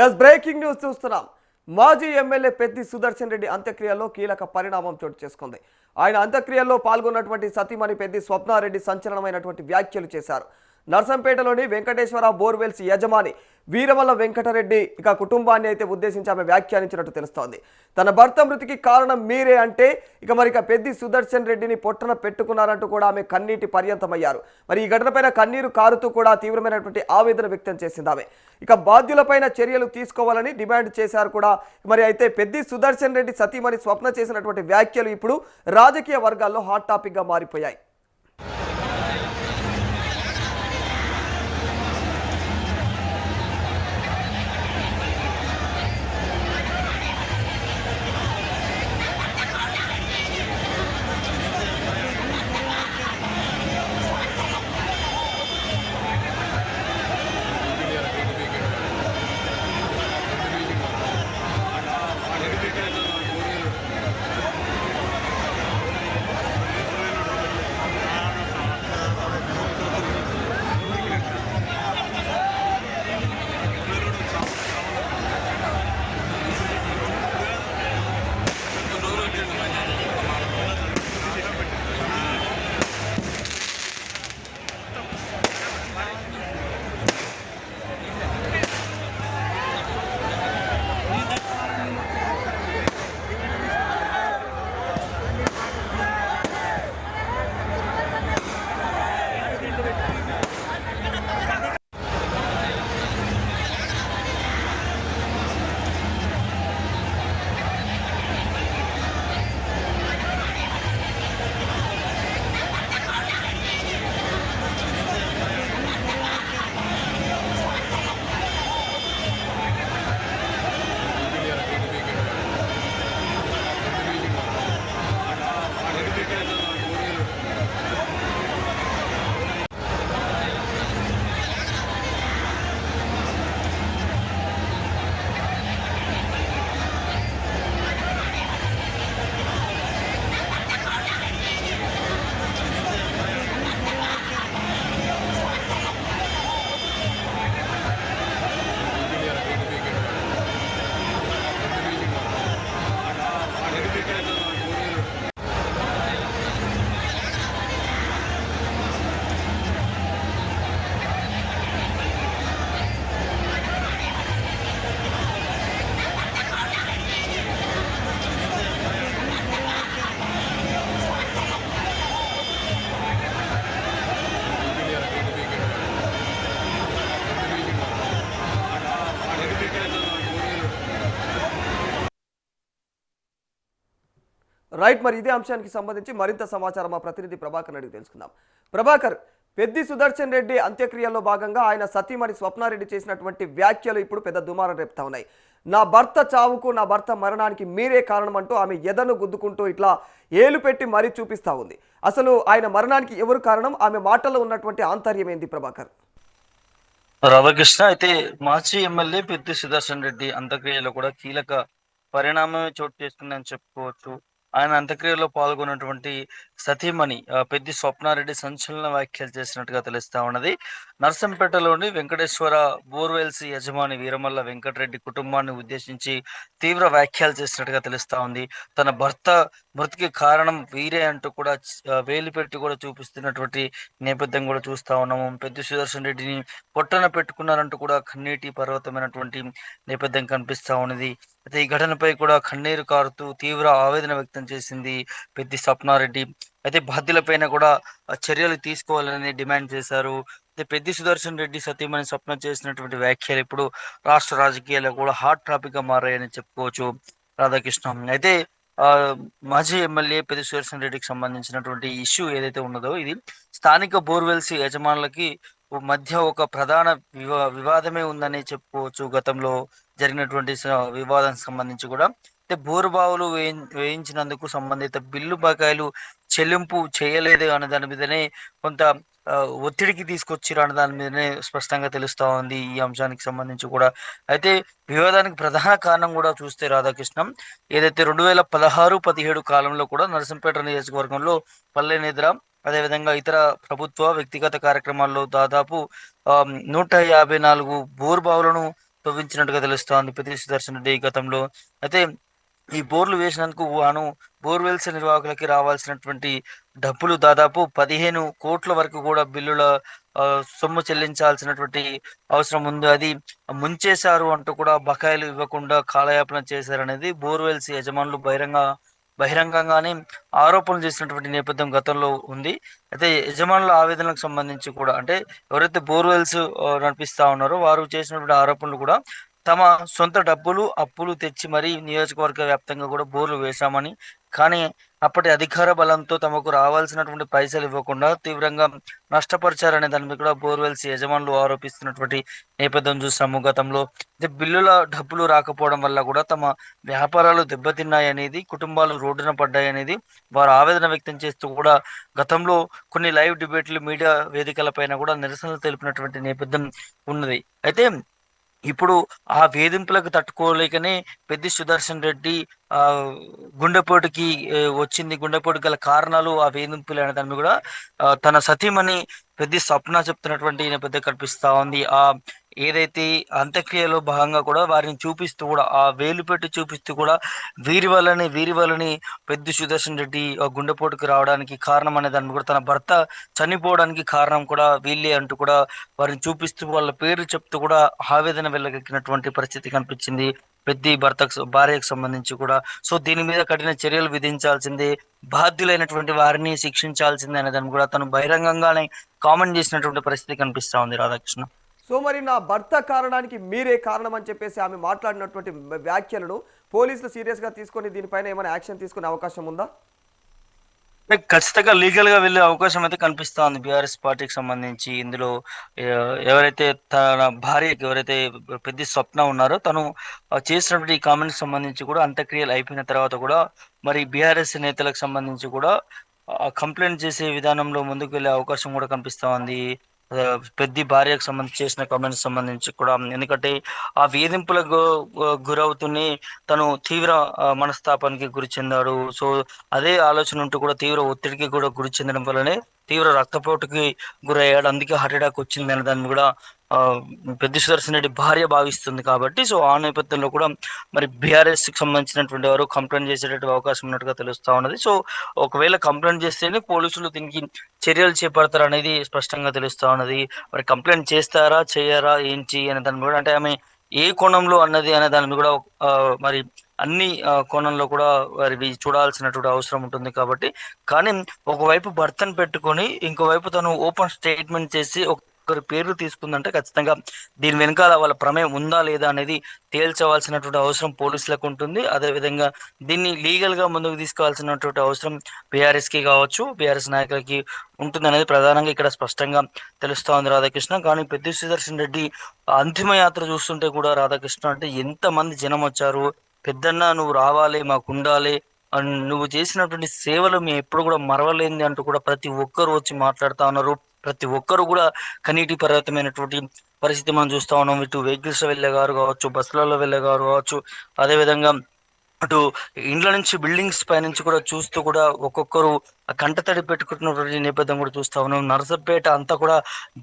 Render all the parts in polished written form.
Yes breaking news చూస్తున్నాం. మాజీ MLA Peddi Sudarshan Reddy అంత్యక్రియల్లో కీలక పరిణామం చోటు చేసుకుంది. ఆయన అంత్యక్రియల్లో పాల్గొన్నటువంటి సతీమణి పెద్ది స్వప్నారెడ్డి సంచలనమైనటువంటి వ్యాఖ్యలు చేశారు. నర్సంపేటలోని వెంకటేశ్వర బోర్వెల్స్ యజమాని వీరమల్ల వెంకటరెడ్డి ఇక కుటుంబాన్ని అయితే ఉద్దేశించి ఆమె వ్యాఖ్యానించినట్టు తెలుస్తోంది. తన భర్త మృతికి కారణం మీరే అంటే ఇక పెద్ది సుదర్శన్ రెడ్డిని పొట్టన పెట్టుకున్నారంటూ కూడా ఆమె కన్నీటి పర్యంతమయ్యారు. మరి ఈ ఘటనపైన కన్నీరు కారుతూ కూడా తీవ్రమైనటువంటి ఆవేదన వ్యక్తం చేసింది ఆమె. ఇక బాధ్యులపైన చర్యలు తీసుకోవాలని డిమాండ్ చేశారు కూడా. అయితే పెద్ది సుదర్శన్ రెడ్డి సతీమణి స్వప్న చేసినటువంటి వ్యాఖ్యలు ఇప్పుడు రాజకీయ వర్గాల్లో హాట్ టాపిక్ గా మారిపోయాయి. రైట్, మరి ఇదే అంశానికి సంబంధించి మరింత సమాచారం మా ప్రతినిధి ప్రభాకర్ అడిగి తెలుసుకుందాం. ప్రభాకర్, పెద్ది సుదర్శన్ రెడ్డి అంత్యక్రియల్లో భాగంగా ఆయన సతీమణి స్వప్నారెడ్డి చేసినటువంటి వ్యాఖ్యలు ఇప్పుడు పెద్ద దుమారం రేపుతా ఉన్నాయి. నా భర్త చావుకు, నా భర్త మరణానికి మీరే కారణం అంటూ ఆమె ఎదను గుద్దుకుంటూ ఇట్లా ఏలు పెట్టి మరీ చూపిస్తా ఉంది. అసలు ఆయన మరణానికి ఎవరు కారణం? ఆమె మాటల్లో ఉన్నటువంటి ఆంతర్యం ఏంది ప్రభాకర్? రాధాకృష్ణ అయితే మాజీ ఎమ్మెల్యే పెద్ది సుదర్శన్ రెడ్డి అంత్యక్రియలో కూడా కీలక పరిణామమే చోటు చేసుకుందని చెప్పుకోవచ్చు. ఆయన అంత్యక్రియలో పాల్గొన్నటువంటి సతీమణి పెద్ది స్వప్నారెడ్డి సంచలన వ్యాఖ్యలు చేసినట్టుగా తెలుస్తా ఉన్నది. నర్సంపేటలోని వెంకటేశ్వర బోర్వెల్స్ యజమాని వీరమల్ల వెంకటరెడ్డి కుటుంబాన్ని ఉద్దేశించి తీవ్ర వ్యాఖ్యలు చేసినట్టుగా తెలుస్తా ఉంది. తన భర్త మృతికి కారణం వీరే అంటూ కూడా వేలు పెట్టి కూడా చూపిస్తున్నటువంటి నేపథ్యం కూడా చూస్తా ఉన్నాము. పెద్ది సుదర్శన్ రెడ్డిని పొట్టన పెట్టుకున్నారంటూ కూడా కన్నీటి పర్వతమైనటువంటి నేపథ్యం కనిపిస్తా ఉన్నది. అయితే ఈ ఘటనపై కూడా కన్నీరు కారుతూ తీవ్ర ఆవేదన వ్యక్తం చేసింది పెద్ది స్వప్నారెడ్డి. అయితే బాధ్యులపైన కూడా చర్యలు తీసుకోవాలని డిమాండ్ చేశారు. అయితే పెద్ది సుదర్శన్ రెడ్డి సతీమణి స్వప్న చేసినటువంటి వ్యాఖ్యలు ఇప్పుడు రాష్ట్ర రాజకీయాల్లో కూడా హాట్ టాపిక్ గా మారాయని చెప్పుకోవచ్చు రాధాకృష్ణ. అయితే ఆ మాజీ ఎమ్మెల్యే పెద్ది సుదర్శన్ రెడ్డికి సంబంధించినటువంటి ఇష్యూ ఏదైతే ఉన్నదో ఇది స్థానిక బోర్వెల్స్ యజమానులకి మధ్య ఒక ప్రధాన వివాదమే ఉందని చెప్పుకోవచ్చు. గతంలో జరిగినటువంటి వివాదానికి సంబంధించి కూడా అంటే బోరుబావులు వేయించినందుకు సంబంధిత బిల్లు బకాయిలు చెల్లింపు చేయలేదు అనే దాని మీదనే కొంత ఒత్తిడికి తీసుకొచ్చిరు అనే దాని మీదనే స్పష్టంగా తెలుస్తా ఉంది ఈ అంశానికి సంబంధించి కూడా. అయితే వివాదానికి ప్రధాన కారణం కూడా చూస్తే రాధాకృష్ణం ఏదైతే 2016-17 కాలంలో కూడా నరసింపేట నియోజకవర్గంలో పల్లె నిద్ర అదేవిధంగా ఇతర ప్రభుత్వ వ్యక్తిగత కార్యక్రమాల్లో దాదాపు 154 బోర్బావులను తవ్వించినట్టుగా తెలుస్తోంది పెద్ది సుదర్శన్ రెడ్డి గతంలో. అయితే ఈ బోర్లు వేసినందుకు గాను బోర్‌వెల్స్ నిర్వాహకులకి రావాల్సినటువంటి డబ్బులు దాదాపు 15,00,00,000 వరకు కూడా బిల్లుల సొమ్ము చెల్లించాల్సినటువంటి అవసరం ఉంది. అది ముంచేశారు అంటూ కూడా బకాయిలు ఇవ్వకుండా కాలయాపన చేశారనేది బోర్‌వెల్స్ యజమానులు బహిరంగంగానే ఆరోపణలు చేసినటువంటి నేపథ్యం గతంలో ఉంది. అయితే యజమానుల ఆవేదనలకు సంబంధించి కూడా అంటే ఎవరైతే బోర్‌వెల్స్ నడిపిస్తా ఉన్నారో వారు చేసినటువంటి ఆరోపణలు కూడా తమ సొంత డబ్బులు, అప్పులు తెచ్చి మరీ నియోజకవర్గ వ్యాప్తంగా కూడా బోర్లు వేశామని, కానీ అప్పటి అధికార బలంతో తమకు రావాల్సినటువంటి పైసలు ఇవ్వకుండా తీవ్రంగా నష్టపరిచారనే దాని మీద కూడా బోర్‌వెల్స్ యజమానులు ఆరోపిస్తున్నటువంటి నేపథ్యం చూసాము గతంలో. అయితే బిల్లుల డబ్బులు రాకపోవడం వల్ల కూడా తమ వ్యాపారాలు దెబ్బతిన్నాయనేది, కుటుంబాలు రోడ్డున పడ్డాయనేది వారు ఆవేదన వ్యక్తం చేస్తూ కూడా గతంలో కొన్ని లైవ్ డిబేట్లు మీడియా వేదికలపైన కూడా నిరసనలు తెలిపినటువంటి నేపథ్యం ఉన్నది. అయితే ఇప్పుడు ఆ వేధింపులకు తట్టుకోలేకనే పెద్ది సుదర్శన్ రెడ్డి గుండెపోటుకి వచ్చింది. గుండెపోటుకి గల కారణాలు ఆ వేధింపులే అనే దాన్ని కూడా తన సతీమణి పెద్ది స్వప్న చెప్తున్నటువంటి నేపథ్యం కనిపిస్తా ఉంది. ఏదైతే అంత్యక్రియలో భాగంగా కూడా వారిని చూపిస్తూ కూడా ఆ వేలు పెట్టి చూపిస్తూ కూడా వీరి వల్లని పెద్ది సుదర్శన్ రెడ్డి గుండెపోటుకి రావడానికి కారణం అనే దాన్ని కూడా తన భర్త చనిపోవడానికి కారణం కూడా వీళ్ళే అంటూ కూడా వారిని చూపిస్తూ వాళ్ళ పేర్లు చెప్తూ కూడా ఆవేదన వెళ్ళగక్కినటువంటి పరిస్థితి కనిపించింది. భార్యకు సంబంధించి కూడా. సో దీని మీద కఠిన చర్యలు విధించాల్సిందే, బాధ్యులైనటువంటి వారిని శిక్షించాల్సిందే అనే దాన్ని కూడా తను బహిరంగంగానే కామెంట్ చేసినటువంటి పరిస్థితి కనిపిస్తా ఉంది రాధాకృష్ణ. సో మరి నా భర్త కారణానికి మీరే కారణం అని చెప్పేసి ఆమె మాట్లాడినటువంటి వ్యాఖ్యలను పోలీసులు సీరియస్గా తీసుకొని దీనిపైన ఏమైనా యాక్షన్ తీసుకునే అవకాశం ఉందా? అంటే ఖచ్చితంగా లీగల్ గా వెళ్ళే అవకాశం అయితే కనిపిస్తా ఉంది బీఆర్ఎస్ పార్టీకి సంబంధించి. ఇందులో ఎవరైతే తన భార్యకి ఎవరైతే పెద్ద స్వప్న ఉన్నారో తను చేసినటువంటి ఈ కామెంట్స్ సంబంధించి కూడా అంత్యక్రియలు అయిపోయిన తర్వాత కూడా మరి బీఆర్ఎస్ నేతలకు సంబంధించి కూడా కంప్లైంట్ చేసే విధానంలో ముందుకు వెళ్ళే అవకాశం కూడా కనిపిస్తా ఉంది. పెద్ద భార్యకు సంబంధించి చేసిన కామెంట్స్ సంబంధించి కూడా. ఎందుకంటే ఆ వేధింపులకు గురవుతూనే తను తీవ్ర మనస్తాపానికి గురి చెందాడు. సో అదే ఆలోచన ఉంటూ కూడా తీవ్ర ఒత్తిడికి కూడా గురి చెందడం వల్లనే తీవ్ర రక్తపోటుకి గురయ్యాడు. అందుకే హార్ట్ అటాక్ వచ్చింది అనే దాన్ని కూడా ఆ పెద్ద సుదర్శన్ రెడ్డి భార్య భావిస్తుంది కాబట్టి, సో ఆ నేపథ్యంలో కూడా మరి బీఆర్ఎస్ కి సంబంధించినటువంటి వారు కంప్లైంట్ చేసేటటువంటి అవకాశం ఉన్నట్టుగా తెలుస్తా ఉన్నది. సో ఒకవేళ కంప్లైంట్ చేస్తేనే పోలీసులు దీనికి చర్యలు చేపడతారు అనేది స్పష్టంగా తెలుస్తా ఉన్నది. మరి కంప్లైంట్ చేస్తారా చేయరా ఏంటి అనే దాని కూడా అంటే ఆమె ఏ కోణంలో అన్నది అనే దాని కూడా ఆ, మరి అన్ని కోణంలో కూడా వారివి చూడాల్సినటువంటి అవసరం ఉంటుంది కాబట్టి. కానీ ఒకవైపు భర్తను పెట్టుకొని ఇంకోవైపు తను ఓపెన్ స్టేట్మెంట్ చేసి ఒకరి పేర్లు తీసుకుందంటే ఖచ్చితంగా దీని వెనకాల వాళ్ళ ప్రమేయం ఉందా లేదా అనేది తేల్చవలసినటువంటి అవసరం పోలీసులకు ఉంటుంది. అదేవిధంగా దీన్ని లీగల్ గా ముందుకు తీసుకోవాల్సినటువంటి అవసరం బీఆర్ఎస్ కి కావచ్చు, బీఆర్ఎస్ నాయకులకి ఉంటుంది అనేది ప్రధానంగా ఇక్కడ స్పష్టంగా తెలుస్తా ఉంది రాధాకృష్ణ. కానీ పెద్ద సుదర్శన్ రెడ్డి అంతిమ యాత్ర చూస్తుంటే కూడా రాధాకృష్ణ అంటే ఎంత మంది జనం వచ్చారు. పెద్దన్న నువ్వు రావాలి, మాకు ఉండాలి, నువ్వు చేసినటువంటి సేవలు మేము ఎప్పుడు కూడా మరవలేంది అంటూ కూడా ప్రతి ఒక్కరు వచ్చి మాట్లాడుతా ఉన్నారు. ప్రతి ఒక్కరు కూడా కనీటి పర్వతమైనటువంటి పరిస్థితి మనం చూస్తా ఉన్నాం. ఇటు వెహికల్స్ వెళ్ళే గారు కావచ్చు, బస్సులలో వెళ్ళే గారు కావచ్చు, అదేవిధంగా అటు ఇండ్ల నుంచి బిల్డింగ్స్ పై నుంచి కూడా చూస్తూ కూడా ఒక్కొక్కరు కంటతడి పెట్టుకుంటున్నటువంటి నేపథ్యం కూడా చూస్తా ఉన్నాం. నరసపేట అంతా కూడా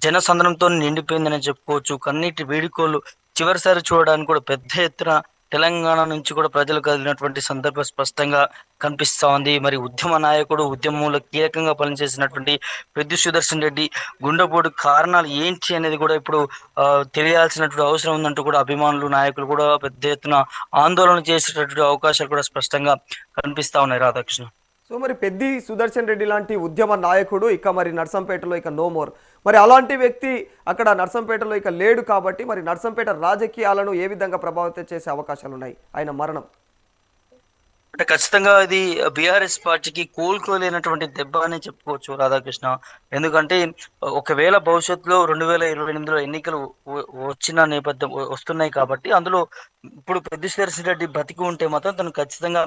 జనసంద్రంతో నిండిపోయిందని చెప్పుకోవచ్చు. కన్నీటి వేడుకోలు చివరిసారి చూడడానికి కూడా పెద్ద ఎత్తున తెలంగాణ నుంచి కూడా ప్రజలు కదిలినటువంటి సందర్భం స్పష్టంగా కనిపిస్తా ఉంది. మరి ఉద్యమ నాయకుడు, ఉద్యమంలో కీలకంగా పనిచేసినటువంటి పెద్ది సుదర్శన్ రెడ్డి గుండెపోటు కారణాలు ఏంటి అనేది కూడా ఇప్పుడు తెలియాల్సినటువంటి అవసరం ఉందంటూ కూడా అభిమానులు, నాయకులు కూడా పెద్ద ఎత్తున ఆందోళన చేసేటటువంటి అవకాశాలు కూడా స్పష్టంగా కనిపిస్తా ఉన్నాయి రాధాకృష్ణ. సో మరి పెద్ది సుదర్శన్ రెడ్డి లాంటి ఉద్యమ నాయకుడు ఇక మరి నర్సంపేటలో ఇక నో మోర్, మరి అలాంటి వ్యక్తి అక్కడ నర్సంపేటలో ఇక లేడు కాబట్టి మరి నర్సంపేట రాజకీయాలను ఏ విధంగా ప్రభావితం చేసే అవకాశాలు ఉన్నాయి ఆయన మరణం? అంటే ఖచ్చితంగా ఇది బీఆర్ఎస్ పార్టీకి కోలుకోలేనటువంటి దెబ్బ అని చెప్పుకోవచ్చు రాధాకృష్ణ. ఎందుకంటే ఒకవేళ భవిష్యత్తులో 2028లో ఎన్నికలు వచ్చిన నేపథ్యం వస్తున్నాయి కాబట్టి అందులో ఇప్పుడు పెద్దిశ్వరసి రెడ్డి బతికి ఉంటే మాత్రం తను ఖచ్చితంగా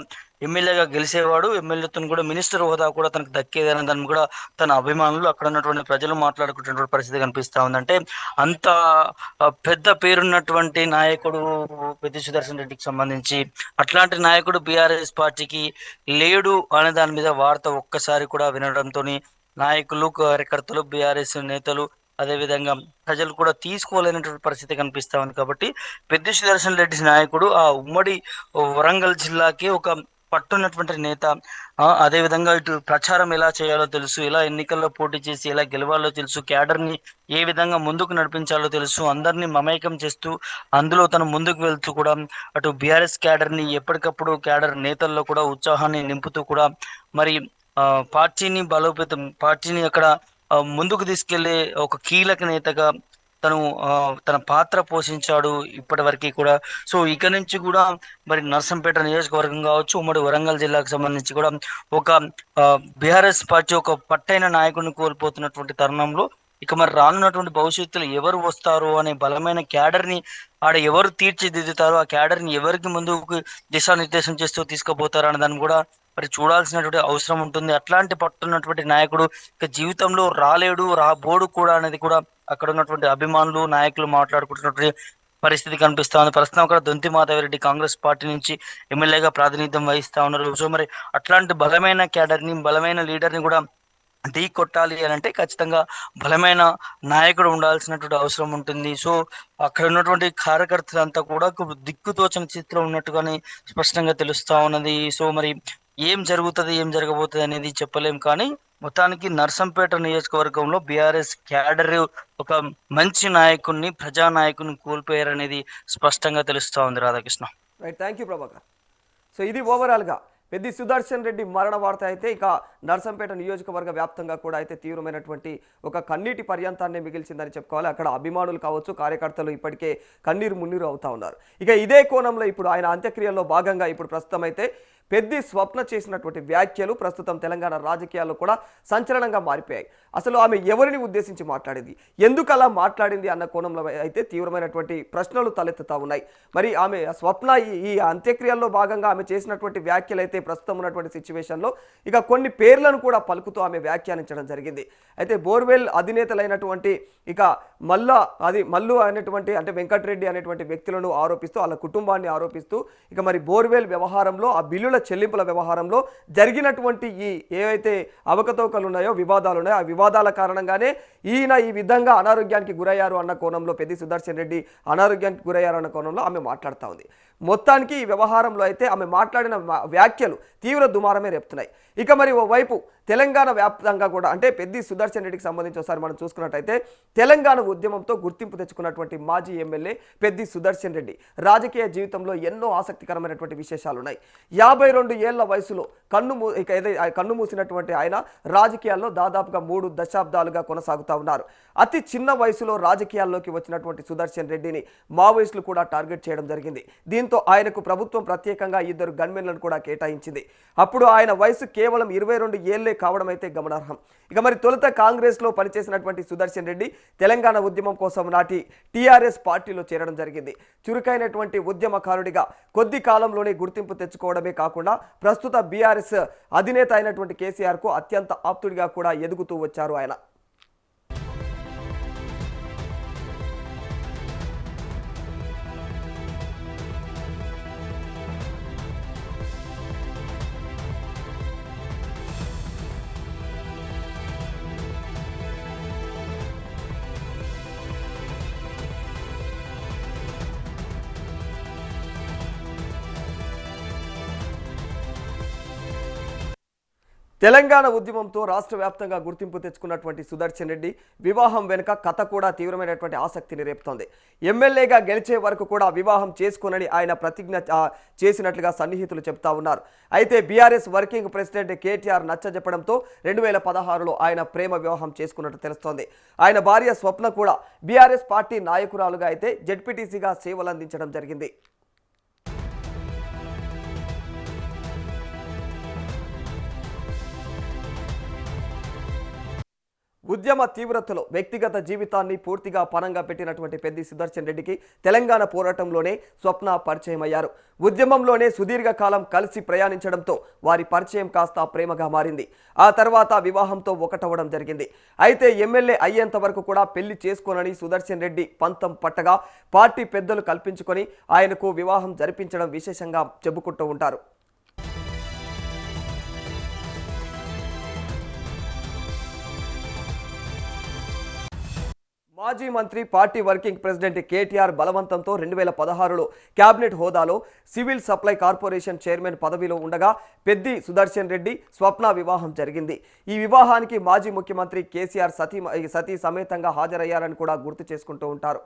ఎమ్మెల్యేగా గెలిచేవాడు. ఎమ్మెల్యేతో కూడా మినిస్టర్ హోదా కూడా తనకు దక్కేదని దాన్ని కూడా తన అభిమానులు అక్కడ ఉన్నటువంటి ప్రజలు మాట్లాడుకుంటున్న పరిస్థితి కనిపిస్తా ఉందంటే అంత పెద్ద పేరున్నటువంటి నాయకుడు పెద్ది సుదర్శన్ రెడ్డికి సంబంధించి అట్లాంటి నాయకుడు బీఆర్ఎస్ పార్టీకి లేడు అనే దాని మీద వార్త ఒక్కసారి కూడా వినడంతో నాయకులు, కార్యకర్తలు, బీఆర్ఎస్ నేతలు, అదేవిధంగా ప్రజలు కూడా తీసుకోలేనటువంటి పరిస్థితి కనిపిస్తా ఉంది. కాబట్టి పెద్ది సుదర్శన్ రెడ్డి నాయకుడు ఆ ఉమ్మడి వరంగల్ జిల్లాకి ఒక పట్టున్నటువంటి నేత. అదేవిధంగా ఇటు ప్రచారం ఎలా చేయాలో తెలుసు, ఎలా ఎన్నికల్లో పోటీ చేసి ఎలా గెలవాలో తెలుసు, క్యాడర్ని ఏ విధంగా ముందుకు నడిపించాలో తెలుసు, అందరినీ మమేకం చేస్తూ అందులో తను ముందుకు వెళ్తూ కూడా అటు బీఆర్ఎస్ క్యాడర్ని ఎప్పటికప్పుడు క్యాడర్ నేతల్లో కూడా ఉత్సాహాన్ని నింపుతూ కూడా మరి పార్టీని బలోపేతం, పార్టీని అక్కడ ముందుకు తీసుకెళ్లే ఒక కీలక నేతగా తను తన పాత్ర పోషించాడు ఇప్పటి వరకు కూడా. సో ఇక నుంచి కూడా మరి నర్సంపేట నియోజకవర్గం కావచ్చు, ఉమ్మడి వరంగల్ జిల్లాకు సంబంధించి కూడా ఒక బీఆర్ఎస్ పార్టీ ఒక పట్టైన నాయకుడిని కోల్పోతున్నటువంటి తరుణంలో ఇక మరి రానున్నటువంటి భవిష్యత్తులో ఎవరు వస్తారు అనే బలమైన క్యాడర్ని ఆడ ఎవరు తీర్చిదిద్దుతారో, ఆ క్యాడర్ని ఎవరికి ముందుకు దిశానిర్దేశం చేస్తూ తీసుకుపోతారు అనే దాన్ని కూడా మరి చూడాల్సినటువంటి అవసరం ఉంటుంది. అట్లాంటి పట్టున్నటువంటి నాయకుడు ఇక జీవితంలో రాలేడు, రాబోడు కూడా అనేది కూడా అక్కడ ఉన్నటువంటి అభిమానులు నాయకులు మాట్లాడుకుంటున్నటువంటి పరిస్థితి కనిపిస్తా ఉంది. ప్రస్తుతం అక్కడ దొంతి మాధవరెడ్డి కాంగ్రెస్ పార్టీ నుంచి ఎమ్మెల్యేగా ప్రాతినిధ్యం వహిస్తా ఉన్నారు. సో మరి అట్లాంటి బలమైన క్యాడర్ని, బలమైన లీడర్ని కూడా ఢీ కొట్టాలి అని అంటే ఖచ్చితంగా బలమైన నాయకుడు ఉండాల్సినటువంటి అవసరం ఉంటుంది. సో అక్కడ ఉన్నటువంటి కార్యకర్తలంతా కూడా ఒక దిక్కుతోచని స్థితిలో ఉన్నట్టుగానే స్పష్టంగా తెలుస్తా ఉన్నది. సో మరి ఏం జరుగుతుంది, ఏం జరగబోతుంది అనేది చెప్పలేం. కానీ మొత్తానికి నర్సంపేట నియోజకవర్గంలో బీఆర్ఎస్ క్యాడర్ ఒక మంచి నాయకుడిని, ప్రజానాయకుడిని కోల్పోయారనేది స్పష్టంగా తెలుస్తా ఉంది. Radhakrishna. Right, thank you Prabhakar. So ఇది ఓవరాల్గా పెద్ది సుదర్శన్ రెడ్డి మరణ వార్త అయితే ఇక నర్సంపేట నియోజకవర్గ వ్యాప్తంగా కూడా అయితే తీవ్రమైనటువంటి ఒక కన్నీటి పర్యంతాన్ని మిగిల్చిందని చెప్పుకోవాలి. అక్కడ అభిమానులు కావచ్చు, కార్యకర్తలు ఇప్పటికే కన్నీరు మున్నీరు అవుతా ఉన్నారు. ఇక ఇదే కోణంలో ఇప్పుడు ఆయన అంత్యక్రియల్లో భాగంగా ఇప్పుడు ప్రస్తుతం అయితే పెద్ది స్వప్న చేసినటువంటి వ్యాఖ్యలు ప్రస్తుతం తెలంగాణ రాజకీయాల్లో కూడా సంచలనంగా మారిపోయాయి. అసలు ఆమె ఎవరిని ఉద్దేశించి మాట్లాడింది, ఎందుకు అలా మాట్లాడింది అన్న కోణంలో అయితే తీవ్రమైనటువంటి ప్రశ్నలు తలెత్తుతా ఉన్నాయి. మరి ఆమె స్వప్న ఈ అంత్యక్రియల్లో భాగంగా ఆమె చేసినటువంటి వ్యాఖ్యలు అయితే ప్రస్తుతం ఉన్నటువంటి సిచ్యువేషన్లో ఇక కొన్ని పేర్లను కూడా పలుకుతూ ఆమె వ్యాఖ్యానించడం జరిగింది. అయితే బోర్వెల్ అధినేతలైనటువంటి ఇక మల్లు అనేటువంటి అంటే వెంకటరెడ్డి అనేటువంటి వ్యక్తులను ఆరోపిస్తూ వాళ్ళ కుటుంబాన్ని ఆరోపిస్తూ ఇక మరి బోర్వెల్ వ్యవహారంలో ఆ బిల్లుల చెల్లింపుల వ్యవహారంలో జరిగినటువంటి ఈ ఏవైతే అవకతవకలు ఉన్నాయో, వివాదాలు ఉన్నాయో, ఆ వివాదాల కారణంగానే ఈయన ఈ విధంగా అనారోగ్యానికి గురయ్యారు అన్న కోణంలో, పెద్ది సుదర్శన్ రెడ్డి అనారోగ్యానికి గురయ్యారు అన్న కోణంలో ఆమె మాట్లాడుతూ ఉంది. మొత్తానికి ఈ వ్యవహారంలో అయితే ఆమె మాట్లాడిన వ్యాఖ్యలు తీవ్ర దుమారమే రేపుతున్నాయి. ఇక మరి ఓవైపు తెలంగాణ వ్యాప్తంగా కూడా అంటే పెద్ది సుదర్శన్ రెడ్డికి సంబంధించి ఒకసారి మనం చూసుకున్నట్టయితే తెలంగాణ ఉద్యమంతో గుర్తింపు తెచ్చుకున్నటువంటి మాజీ ఎమ్మెల్యే పెద్ది సుదర్శన్ రెడ్డి రాజకీయ జీవితంలో ఎన్నో ఆసక్తికరమైనటువంటి విశేషాలు ఉన్నాయి. 52 ఏళ్ల వయసులో కన్ను మూసినటువంటి ఆయన రాజకీయాల్లో దాదాపుగా 3 దశాబ్దాలుగా కొనసాగుతూ ఉన్నారు. అతి చిన్న వయసులో రాజకీయాల్లోకి వచ్చినటువంటి సుదర్శన్ రెడ్డిని మావోయిస్టులు కూడా టార్గెట్ చేయడం జరిగింది. దీంతో ఆయనకు ప్రభుత్వం ప్రత్యేకంగా 2 గన్మెన్లను కూడా కేటాయించింది. అప్పుడు ఆయన వయసు కేవలం 22 ఏళ్లే కావడం అయితే గమనార్హం. ఇక మరి తొలుత కాంగ్రెస్లో పనిచేసినటువంటి సుదర్శన్ రెడ్డి తెలంగాణ ఉద్యమం కోసం నాటి టీఆర్ఎస్ పార్టీలో చేరడం జరిగింది. చురుకైనటువంటి ఉద్యమకారుడిగా కొద్ది కాలంలోనే గుర్తింపు తెచ్చుకోవడమే కాకుండా ప్రస్తుత బీఆర్ఎస్ అధినేత అయినటువంటి కేసీఆర్కు అత్యంత ఆప్తుడిగా కూడా ఎదుగుతూ వచ్చారు ఆయన. తెలంగాణ ఉద్యమంతో రాష్ట్ర వ్యాప్తంగా గుర్తింపు తెచ్చుకున్నటువంటి సుదర్శన్ రెడ్డి వివాహం వెనుక కథ కూడా తీవ్రమైనటువంటి ఆసక్తిని రేపుతోంది. ఎమ్మెల్యేగా గెలిచే వరకు కూడా వివాహం చేసుకోనని ఆయన ప్రతిజ్ఞ చేసినట్లుగా సన్నిహితులు చెప్తా ఉన్నారు. అయితే బీఆర్ఎస్ వర్కింగ్ ప్రెసిడెంట్ కేటీఆర్ నచ్చజెప్పడంతో 2016లో ఆయన ప్రేమ వివాహం చేసుకున్నట్టు తెలుస్తోంది. ఆయన భార్య స్వప్న కూడా బీఆర్ఎస్ పార్టీ నాయకురాలుగా అయితే జెడ్పీటీసీగా సేవలందించడం జరిగింది. ఉద్యమ తీవ్రతలో వ్యక్తిగత జీవితాన్ని పూర్తిగా పణంగా పెట్టినటువంటి పెద్ది సుదర్శన్ రెడ్డికి తెలంగాణ పోరాటంలోనే స్వప్న పరిచయమయ్యారు. ఉద్యమంలోనే సుదీర్ఘ కాలం కలిసి ప్రయాణించడంతో వారి పరిచయం కాస్త ప్రేమగా మారింది. ఆ తర్వాత వివాహంతో ఒకటవడం జరిగింది. అయితే ఎమ్మెల్యే అయ్యేంత వరకు కూడా పెళ్లి చేసుకోనని సుదర్శన్ రెడ్డి పంతం పట్టగా పార్టీ పెద్దలు కల్పించుకొని ఆయనకు వివాహం జరిపించడం విశేషంగా చెప్పుకుంటూ ఉంటారు. మాజీ మంత్రి పార్టీ వర్కింగ్ ప్రెసిడెంట్ కేటీఆర్ బలవంతంతో 2016లో కేబినెట్ హోదాలో సివిల్ సప్లై కార్పొరేషన్ చైర్మన్ పదవిలో ఉండగా పెద్ది సుదర్శన్ రెడ్డి స్వప్న వివాహం జరిగింది. ఈ వివాహానికి మాజీ ముఖ్యమంత్రి కేసీఆర్ సతీ సమేతంగా హాజరయ్యారని కూడా గుర్తు చేసుకుంటూ ఉంటారు.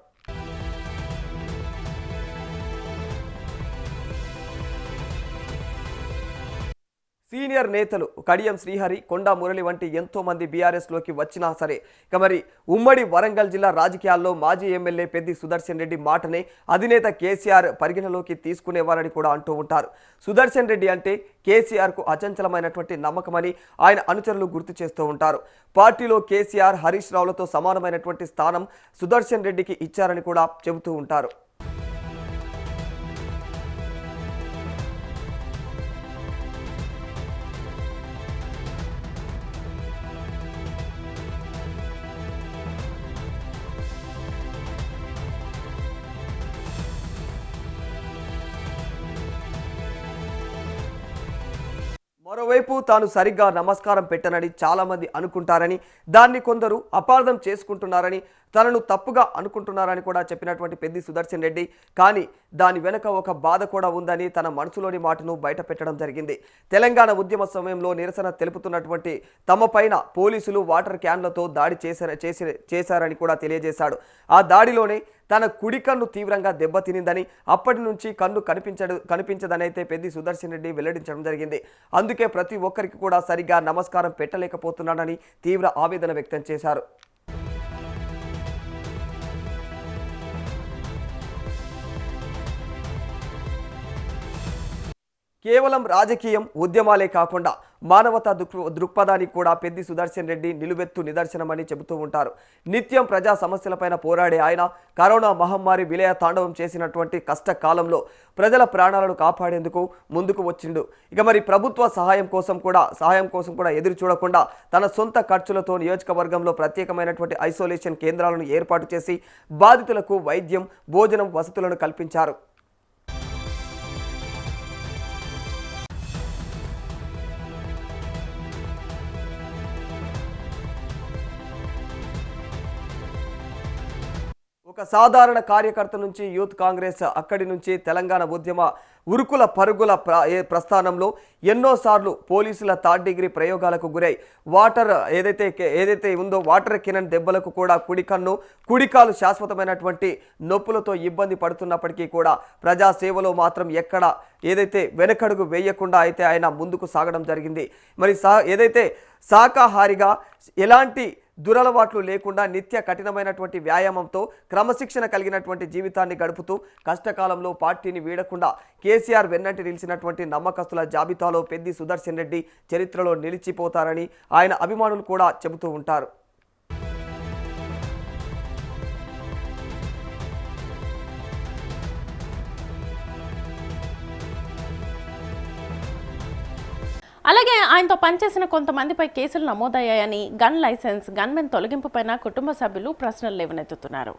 సీనియర్ నేతలు కడియం శ్రీహరి, కొండా మురళి వంటి ఎంతో మంది బీఆర్ఎస్లోకి వచ్చినా సరే ఇక మరి ఉమ్మడి వరంగల్ జిల్లా రాజకీయాల్లో మాజీ ఎమ్మెల్యే పెద్ది సుదర్శన్ రెడ్డి మాటనే అధినేత కేసీఆర్ పరిగణలోకి తీసుకునేవారని కూడా అంటూ ఉంటారు. సుదర్శన్ రెడ్డి అంటే కేసీఆర్కు అచంచలమైనటువంటి నమ్మకమని ఆయన అనుచరులు గుర్తు చేస్తూ ఉంటారు. పార్టీలో కేసీఆర్, హరీష్ రావులతో సమానమైనటువంటి స్థానం సుదర్శన్ రెడ్డికి ఇచ్చారని కూడా చెబుతూ ఉంటారు. మరోవైపు తాను సరిగ్గా నమస్కారం పెట్టనని చాలామంది అనుకుంటారని, దాన్ని కొందరు అపార్థం చేసుకుంటున్నారని, తనను తప్పుగా అనుకుంటున్నారని కూడా చెప్పినటువంటి పెద్ది సుదర్శన్ రెడ్డి కానీ దాని వెనుక ఒక బాధ కూడా ఉందని తన మనసులోని మాటను బయట పెట్టడం జరిగింది. తెలంగాణ ఉద్యమ సమయంలో నిరసన తెలుపుతున్నటువంటి తమపైన పోలీసులు వాటర్ క్యాన్లతో దాడి చేశారని కూడా తెలియజేశాడు. ఆ దాడిలోనే తన కుడి కన్ను తీవ్రంగా దెబ్బతినిందని, అప్పటి నుంచి కన్ను కనిపించదని అయితే పెద్ది సుదర్శన్ రెడ్డి వెల్లడించడం జరిగింది. అందుకే ప్రతి ఒక్కరికి కూడా సరిగ్గా నమస్కారం పెట్టలేకపోతున్నానని తీవ్ర ఆవేదన వ్యక్తం చేశారు. కేవలం రాజకీయం, ఉద్యమాలే కాకుండా మానవతా దృక్పథానికి కూడా పెద్ది సుదర్శన్ రెడ్డి నిలువెత్తు నిదర్శనమని చెబుతూ ఉంటారు. నిత్యం ప్రజా సమస్యలపైన పోరాడే ఆయన కరోనా మహమ్మారి విలయ తాండవం చేసినటువంటి కష్టకాలంలో ప్రజల ప్రాణాలను కాపాడేందుకు ముందుకు వచ్చిండు. ఇక మరి ప్రభుత్వ సహాయం కోసం కూడా ఎదురు చూడకుండా తన సొంత ఖర్చులతో నియోజకవర్గంలో ప్రత్యేకమైనటువంటి ఐసోలేషన్ కేంద్రాలను ఏర్పాటు చేసి బాధితులకు వైద్యం, భోజనం వసతులను కల్పించారు. ఒక సాధారణ కార్యకర్త నుంచి యూత్ కాంగ్రెస్, అక్కడి నుంచి తెలంగాణ ఉద్యమ ఉరుకుల పరుగుల ప్రస్థానంలో ఎన్నోసార్లు పోలీసుల థర్డ్ డిగ్రీ ప్రయోగాలకు గురై ఏదైతే ఉందో వాటర్ కెనన్ దెబ్బలకు కూడా కుడికాలు శాశ్వతమైనటువంటి నొప్పులతో ఇబ్బంది పడుతున్నప్పటికీ కూడా ప్రజాసేవలో మాత్రం ఎక్కడ ఏదైతే వెనకడుగు వేయకుండా అయితే ఆయన ముందుకు సాగడం జరిగింది. మరి ఏదైతే శాకాహారిగా ఎలాంటి దురలవాట్లు లేకుండా నిత్య కఠినమైనటువంటి వ్యాయామంతో క్రమశిక్షణ కలిగినటువంటి జీవితాన్ని గడుపుతూ కష్టకాలంలో పార్టీని వీడకుండా కేసీఆర్ వెన్నంటి నిలిచినటువంటి నమ్మకస్తుల జాబితాలో పెద్ది సుదర్శన్ రెడ్డి చరిత్రలో నిలిచిపోతారని ఆయన అభిమానులు కూడా చెబుతూ ఉంటారు. అలాగే ఆయనతో పనిచేసిన కొంతమందిపై కేసులు నమోదయ్యాయని, గన్ లైసెన్స్, గన్మెన్ తొలగింపుపైన కుటుంబ సభ్యులు ప్రశ్నలు లేవనెత్తుతున్నారు.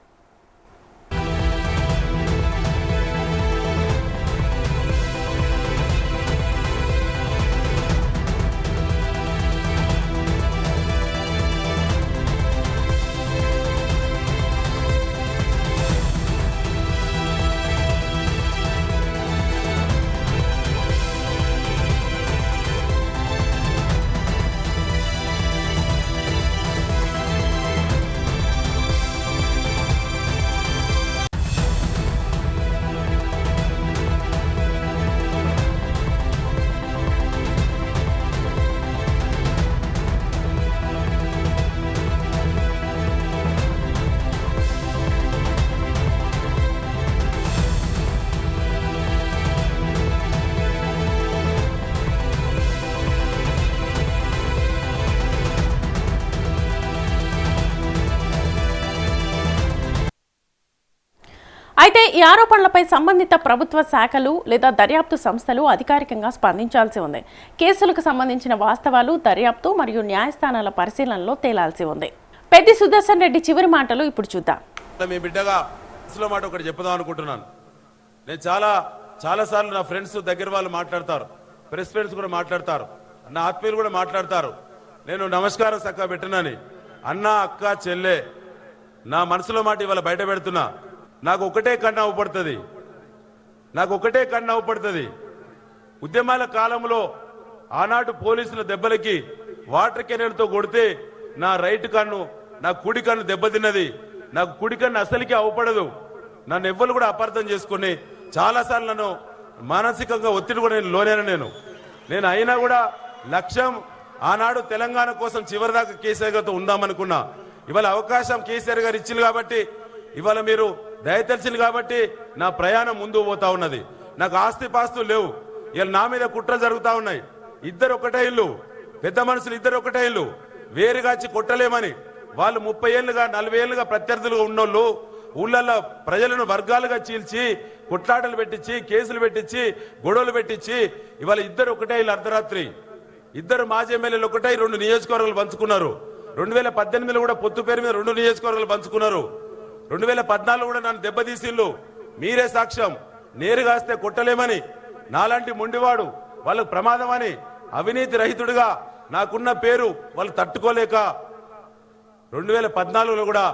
అయితే ఈ ఆరోపణలపై సంబంధిత ప్రభుత్వ శాఖలు లేదా దర్యాప్తు సంస్థలు అధికారికంగా స్పందించాల్సి ఉంది. కేసులకు సంబంధించిన వాస్తవాలు దర్యాప్తు మరియు న్యాయస్థానాల పరిశీలనలో తేలాల్సి ఉంది. పెద్ది సుదర్శన్ రెడ్డి చివరి మాటలు ఇప్పుడు చూద్దాం. మీ బిడ్డగా అసలు మాట ఒకటి చెప్పుదాం అనుకుంటున్నాను. నేను చాలా సార్లు నా ఫ్రెండ్స్ దగ్గర వాళ్ళు మాట్లాడతారు, ప్రెస్ ఫ్రెండ్స్ కూడా మాట్లాడతారు, నా ఆత్మీయులు కూడా మాట్లాడతారు. నేను నమస్కారం చక్కగా పెట్టినని అన్న, అక్క, చెల్లె నా మనసులో మాట ఇవాళ బయట పెడుతున్నా. నాకు ఒకటే కన్ను అవ్వపడుతుంది. ఉద్యమాల కాలంలో ఆనాటి పోలీసుల దెబ్బలకి వాటర్ కెనాల్తో కొడితే నా రైట్ కన్ను, నా కుడి కన్ను దెబ్బతిన్నది. నాకు కుడి కన్ను అసలుకి అవ్వపడదు. నన్ను ఎవ్వరు కూడా అపార్థం చేసుకుని చాలాసార్లు నన్ను మానసికంగా ఒత్తిడి కూడా నేను అయినా కూడా లక్ష్యం ఆనాడు తెలంగాణ కోసం చివరిదాకా కేసీఆర్ గారితో ఉందామనుకున్నా. ఇవాళ అవకాశం కేసీఆర్ గారు ఇచ్చింది కాబట్టి, ఇవాళ మీరు దయతలిచింది కాబట్టి నా ప్రయాణం ముందు పోతా ఉన్నది. నాకు ఆస్తి పాస్తులు లేవు. ఇవాళ నా మీద కుట్రలు జరుగుతా ఉన్నాయి. ఇద్దరు ఒకటే ఇల్లు, పెద్ద మనుషులు ఇద్దరు ఒకటే ఇల్లు, వేరుగాచి కొట్టలేమని వాళ్ళు 30 ఏళ్ళుగా 40 ఏళ్ళుగా ప్రత్యర్థులుగా ఉన్నోళ్ళు ఊళ్ళల్లో ప్రజలను వర్గాలుగా చీల్చి కొట్లాటలు పెట్టించి కేసులు పెట్టించి గొడవలు పెట్టించి ఇవాళ ఇద్దరు ఒకటే ఇల్లు అర్ధరాత్రి. ఇద్దరు మాజీ ఎమ్మెల్యేలు ఒకటే 2 నియోజకవర్గాలు పంచుకున్నారు. 2018లో కూడా పొత్తు పేరు మీద 2 నియోజకవర్గాలు పంచుకున్నారు. 2014 కూడా నన్ను దెబ్బతీసిల్లు. మీరే సాక్ష్యం. నేరుగాస్తే కొట్టలేమని, నాలాంటి మొండివాడు వాళ్ళకు ప్రమాదం అని, అవినీతి రహితుడిగా నాకున్న పేరు వాళ్ళు తట్టుకోలేక 2014లో కూడా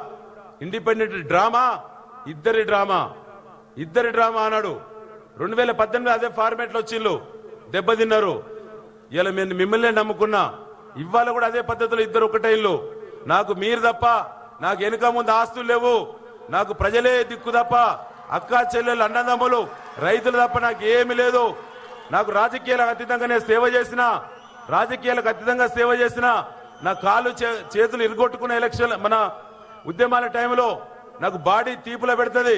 ఇండిపెండెంట్ డ్రామా, ఇద్దరి డ్రామా అన్నాడు. 2018 అదే ఫార్మేట్లో వచ్చిల్లు, దెబ్బతిన్నారు. ఇలా నేను మిమ్మల్ని నమ్ముకున్నా. ఇవాళ కూడా అదే పద్ధతిలో ఇద్దరు ఒకటే ఇల్లు. నాకు మీరు తప్ప, నాకు వెనుక ముందు ఆస్తులు లేవు. నాకు ప్రజలే దిక్కు తప్ప, అక్కా చెల్లెలు అన్నదమ్ములు రైతులు తప్ప నాకు ఏమి లేదు. నాకు రాజకీయాలకు అతీతంగానే సేవ చేసిన నా కాళ్ళు చేతులు ఇరుగొట్టుకున్న ఎలక్షన్ మన ఉద్యమాల టైంలో నాకు బాడీ తీపులో పెడుతుంది.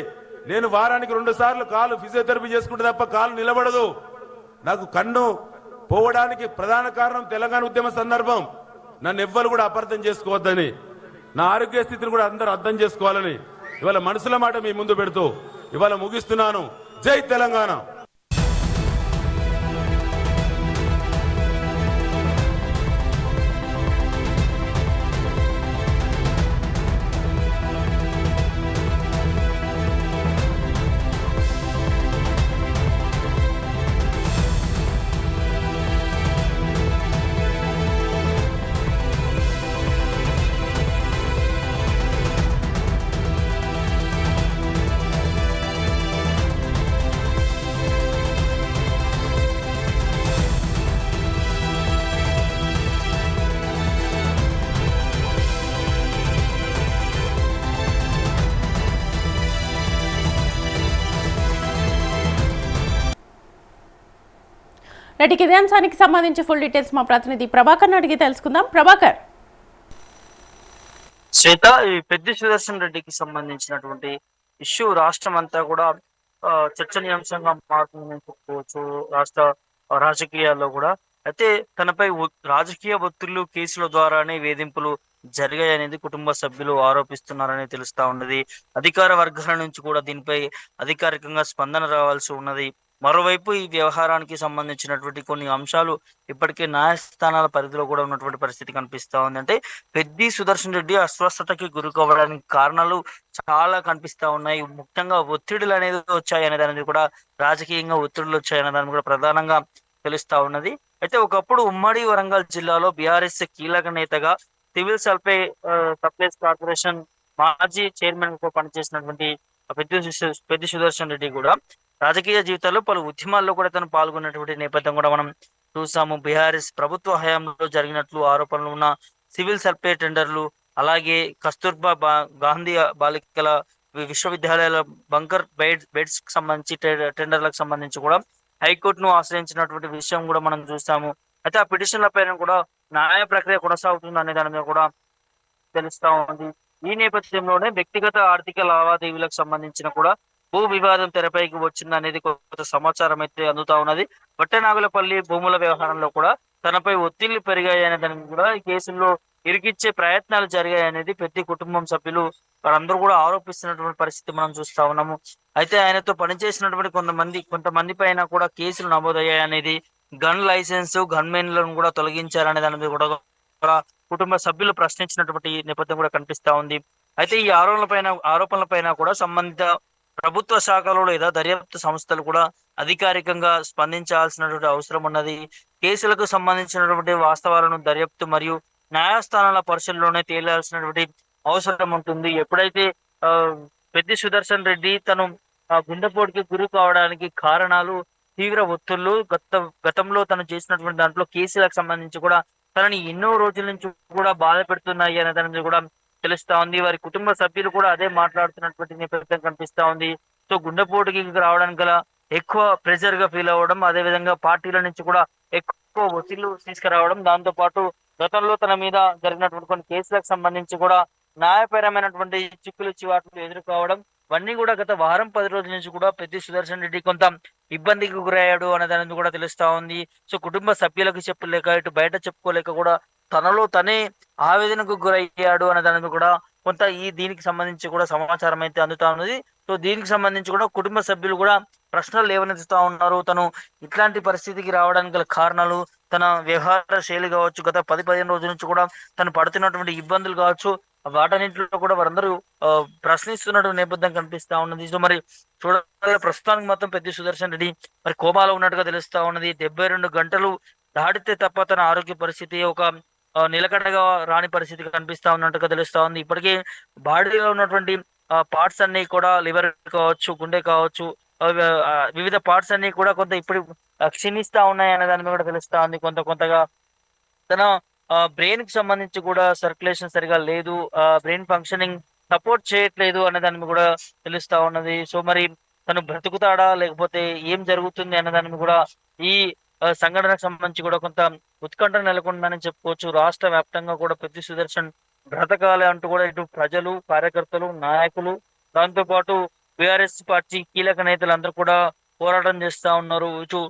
నేను వారానికి 2 సార్లు కాలు ఫిజియోథెరపీ చేసుకుంటే తప్ప కాలు నిలబడదు. నాకు కన్ను పోవడానికి ప్రధాన కారణం తెలంగాణ ఉద్యమ సందర్భం. నన్ను ఎవ్వరు కూడా అపార్థం చేసుకోవద్దని, నా ఆరోగ్య స్థితిని కూడా అందరూ అర్థం చేసుకోవాలని ఇవాళ మనసుల మాట మీ ముందు పెడుతూ ఇవాళ ముగిస్తున్నాను. జై తెలంగాణ. నేటికి ఇదే అంశానికి సంబంధించి ఫుల్ డీటెయిల్స్ మా ప్రతినిధి ప్రభాకర్ అడిగి తెలుసుకుందాం. ప్రభాకర్. శ్వేత, ఈ పెద్ది సుదర్శన్ రెడ్డికి సంబంధించినటువంటి ఇష్యూ రాష్ట్రం అంతా కూడా చర్చనీయాంశంగా మారుతుందని చెప్పుకోవచ్చు. రాష్ట్ర రాజకీయాల్లో కూడా అయితే తనపై రాజకీయ ఒత్తిళ్లు, కేసుల ద్వారానే వేధింపులు జరిగాయనేది కుటుంబ సభ్యులు ఆరోపిస్తున్నారని తెలుస్తా ఉన్నది. అధికార వర్గాల నుంచి కూడా దీనిపై అధికారికంగా స్పందన రావాల్సి ఉన్నది. మరోవైపు ఈ వ్యవహారానికి సంబంధించినటువంటి కొన్ని అంశాలు ఇప్పటికే న్యాయస్థానాల పరిధిలో కూడా ఉన్నటువంటి పరిస్థితి కనిపిస్తా ఉంది. అంటే పెద్ది సుదర్శన్ రెడ్డి అస్వస్థతకి గురి కావడానికి కారణాలు చాలా కనిపిస్తా ఉన్నాయి. ముఖ్యంగా ఒత్తిడులు అనేది వచ్చాయి అనే దాని కూడా, రాజకీయంగా ఒత్తిడులు వచ్చాయనే దాని కూడా ప్రధానంగా తెలుస్తా ఉన్నది. అయితే ఒకప్పుడు ఉమ్మడి వరంగల్ జిల్లాలో బీఆర్ఎస్ కీలక నేతగా సివిల్ సప్లైస్ కార్పొరేషన్ మాజీ చైర్మన్ గా పనిచేసినటువంటి పెద్ది సుదర్శన్ రెడ్డి కూడా రాజకీయ జీవితంలో పలు ఉద్యమాల్లో కూడా తను పాల్గొన్నటువంటి నేపథ్యం కూడా మనం చూసాము. బీఆర్ఎస్ ప్రభుత్వ హయాంలో జరిగినట్లు ఆరోపణలు ఉన్న సివిల్ సప్లై టెండర్లు, అలాగే కస్తూర్బా గాంధీ బాలికల విశ్వవిద్యాలయాల బంకర్ బెడ్స్ కి సంబంధించి టెండర్లకు సంబంధించి కూడా హైకోర్టును ఆశ్రయించినటువంటి విషయం కూడా మనం చూసాము. అయితే ఆ పిటిషన్ల పైన కూడా న్యాయ ప్రక్రియ కొనసాగుతుంది అనే దాని మీద కూడా తెలుస్తా ఉంది. ఈ నేపథ్యంలోనే వ్యక్తిగత ఆర్థిక లావాదేవీలకు సంబంధించిన కూడా భూ వివాదం తెరపైకి వచ్చింది అనేది కొంత సమాచారం అయితే అందుతా ఉన్నది. వట్టెనాగులపల్లి భూముల వ్యవహారంలో కూడా తనపై ఒత్తిళ్లు పెరిగాయి అనే దానికి కూడా ఈ కేసుల్లో ఇరికిచ్చే ప్రయత్నాలు జరిగాయి అనేది పెద్ద కుటుంబం సభ్యులు వారందరూ కూడా ఆరోపిస్తున్నటువంటి పరిస్థితి మనం చూస్తా ఉన్నాము. అయితే ఆయనతో పనిచేసినటువంటి కొంతమంది పైన కూడా కేసులు నమోదయ్యాయి అనేది, గన్ లైసెన్స్, గన్మెన్లను కూడా తొలగించారనే దాని మీద కూడా కుటుంబ సభ్యులు ప్రశ్నించినటువంటి నేపథ్యం కూడా కనిపిస్తా ఉంది. అయితే ఈ ఆరోపణలపైన కూడా సంబంధిత ప్రభుత్వ శాఖలు లేదా దర్యాప్తు సంస్థలు కూడా అధికారికంగా స్పందించాల్సినటువంటి అవసరం ఉన్నది. కేసులకు సంబంధించినటువంటి వాస్తవాలను దర్యాప్తు మరియు న్యాయస్థానాల పరిశీలనలోనే తేలాల్సినటువంటి అవసరం ఉంటుంది. ఎప్పుడైతే ఆ, పెద్ది సుదర్శన్ రెడ్డి తను గుండెపోటుకి గురి కావడానికి కారణాలు తీవ్ర ఒత్తిళ్లు, గతంలో తను చేసినటువంటి దాంట్లో కేసులకు సంబంధించి కూడా తనని ఎన్నో రోజుల నుంచి కూడా బాధ పెడుతున్నాయి అనే దాని మీద కూడా తెలుస్తా ఉంది. వారి కుటుంబ సభ్యులు కూడా అదే మాట్లాడుతున్నటువంటి నేపథ్యం కనిపిస్తా ఉంది. సో గుండెపోటుకి రావడానికి గల ఎక్కువ ప్రెషర్ గా ఫీల్ అవ్వడం, అదే విధంగా పార్టీల నుంచి కూడా ఎక్కువ ఒత్తిళ్లు తీసుకురావడం, దాంతో పాటు గతంలో తన మీద జరిగినటువంటి కొన్ని కేసులకు సంబంధించి కూడా న్యాయపరమైనటువంటి చిక్కులు చివాట్లు ఎదుర్కోవడం, ఇవన్నీ కూడా గత వారం 10 రోజుల నుంచి కూడా పెద్ది సుదర్శన్ రెడ్డి కొంత ఇబ్బందికి గురయ్యాడు అనే దాని కూడా తెలుస్తా ఉంది. సో కుటుంబ సభ్యులకు చెప్పలేక, ఇటు బయట చెప్పుకోలేక కూడా తనలో తనే ఆవేదనకు గురయ్యాడు అనే దాని కూడా కొంత దీనికి సంబంధించి కూడా సమాచారం అయితే అందుతా ఉన్నది. సో దీనికి సంబంధించి కూడా కుటుంబ సభ్యులు కూడా ప్రశ్నలు లేవనెత్తుతా ఉన్నారు. తను ఇట్లాంటి పరిస్థితికి రావడానికి గల కారణాలు, తన వ్యవహార శైలి కావచ్చు, గత 10-15 రోజుల నుంచి కూడా తను పడుతున్నటువంటి ఇబ్బందులు కావచ్చు, వాటన్నింటిలో కూడా వారందరూ ప్రశ్నిస్తున్నటువంటి నేపథ్యం కనిపిస్తా ఉన్నది. సో మరి చూడాలి, ప్రస్తుతానికి మాత్రం పెద్ది సుదర్శన్ రెడ్డి మరి కోమాలో ఉన్నట్టుగా తెలుస్తా ఉన్నది. 72 గంటలు దాటితే తప్ప తన ఆరోగ్య పరిస్థితి ఒక నిలకడగా రాని పరిస్థితి కనిపిస్తా ఉన్నట్టుగా తెలుస్తా ఉంది. ఇప్పటికే బాడీలో ఉన్నటువంటి పార్ట్స్ అన్ని కూడా, లివర్ కావచ్చు, గుండె కావచ్చు, వివిధ పార్ట్స్ అన్ని కూడా కొంత ఇప్పుడు క్షీణిస్తా ఉన్నాయి అనే దాని మీద కూడా తెలుస్తా ఉంది. కొంతగా తన బ్రెయిన్ కి సంబంధించి కూడా సర్క్యులేషన్ సరిగా లేదు, బ్రెయిన్ ఫంక్షనింగ్ సపోర్ట్ చేయట్లేదు అనే దాని మీద కూడా తెలుస్తా ఉన్నది. సో మరి తను బ్రతుకుతాడా లేకపోతే ఏం జరుగుతుంది అనే దాని మీద కూడా ఈ సంఘటనకు సంబంధించి కూడా కొంత ఉత్కంఠ నెలకొందని చెప్పుకోవచ్చు. రాష్ట్ర వ్యాప్తంగా కూడా పెద్ది సుదర్శన్ బ్రతకాలి అంటూ కూడా ఇటు ప్రజలు, కార్యకర్తలు, నాయకులు, దాంతో పాటు బీఆర్ఎస్ పార్టీ కీలక నేతలు అందరూ కూడా పోరాటం చేస్తా ఉన్నారు. ఇటు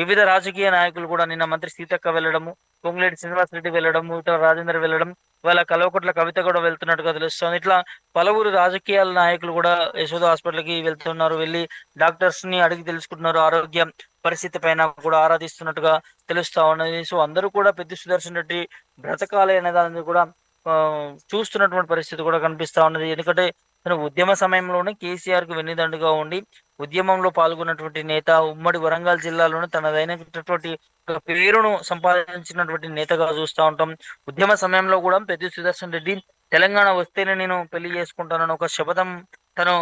వివిధ రాజకీయ నాయకులు కూడా నిన్న మంత్రి సీతక్క వెళ్ళడము, పొంగులేటి శ్రీనివాస్ రెడ్డి వెళ్ళడము, ఇటు రాజేందర్ వెళ్ళడం, వాళ్ళ కల్వకుట్ల కవిత కూడా వెళ్తున్నట్టుగా తెలుస్తుంది. ఇట్లా పలువురు రాజకీయ నాయకులు కూడా యశోద హాస్పిటల్కి వెళ్తున్నారు. వెళ్ళి డాక్టర్స్ ని అడిగి తెలుసుకుంటున్నారు. ఆరోగ్య పరిస్థితి పైన కూడా ఆరాధిస్తున్నట్టుగా తెలుస్తా ఉన్నది. సో అందరూ కూడా పెద్ది సుదర్శన్ రెడ్డి బ్రతకాలి అనే దాన్ని కూడా చూస్తున్నటువంటి పరిస్థితి కూడా కనిపిస్తా ఉన్నది. ఎందుకంటే తన ఉద్యమ సమయంలోనే కేసీఆర్ కు వెన్నుదండుగా ఉండి ఉద్యమంలో పాల్గొన్నటువంటి నేత, ఉమ్మడి వరంగల్ జిల్లాలోనే తనదైనటువంటి ఒక పేరును సంపాదించినటువంటి నేతగా చూస్తూ ఉంటాం. ఉద్యమ సమయంలో కూడా పెద్ది సుదర్శన్ రెడ్డి తెలంగాణ వస్తేనే నేను పెళ్లి చేసుకుంటానని ఒక శపథం తను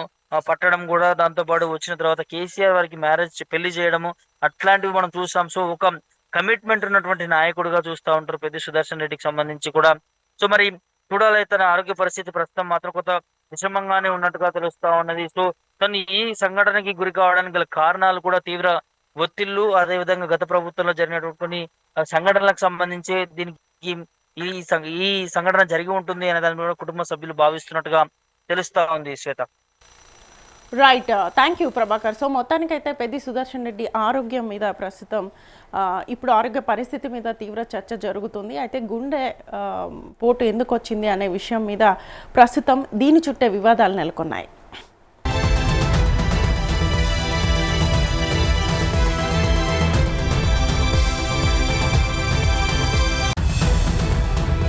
పట్టడం కూడా, దాంతో పాటు వచ్చిన తర్వాత కేసీఆర్ వారికి పెళ్లి చేయడము అట్లాంటివి మనం చూసాం. సో ఒక కమిట్మెంట్ ఉన్నటువంటి నాయకుడిగా చూస్తూ ఉంటారు పెద్ది సుదర్శన్ రెడ్డికి సంబంధించి కూడా. సో మరి చూడాలి, తన ఆరోగ్య పరిస్థితి ప్రస్తుతం మాత్రం కొంత విషమంగానే ఉన్నట్టుగా తెలుస్తా ఉన్నది. సో తను ఈ సంఘటనకి గురి కావడానికి గల కారణాలు కూడా తీవ్ర ఒత్తిళ్లు, అదేవిధంగా గత ప్రభుత్వంలో జరిగినటువంటి కొన్ని సంఘటనలకు సంబంధించి దీనికి ఈ సంఘటన జరిగి ఉంటుంది అనే దాని మీద కుటుంబ సభ్యులు భావిస్తున్నట్టుగా తెలుస్తా ఉంది. Shweta, right, thank you Prabhakar. So మొత్తానికైతే పెద్ది సుదర్శన్ రెడ్డి ఆరోగ్యం మీద ప్రస్తుతం ఇప్పుడు ఆరోగ్య పరిస్థితి మీద తీవ్ర చర్చ జరుగుతుంది. అయితే గుండె పోటు ఎందుకు వచ్చింది అనే విషయం మీద ప్రస్తుతం దీని చుట్టే వివాదాలు నెలకొన్నాయి.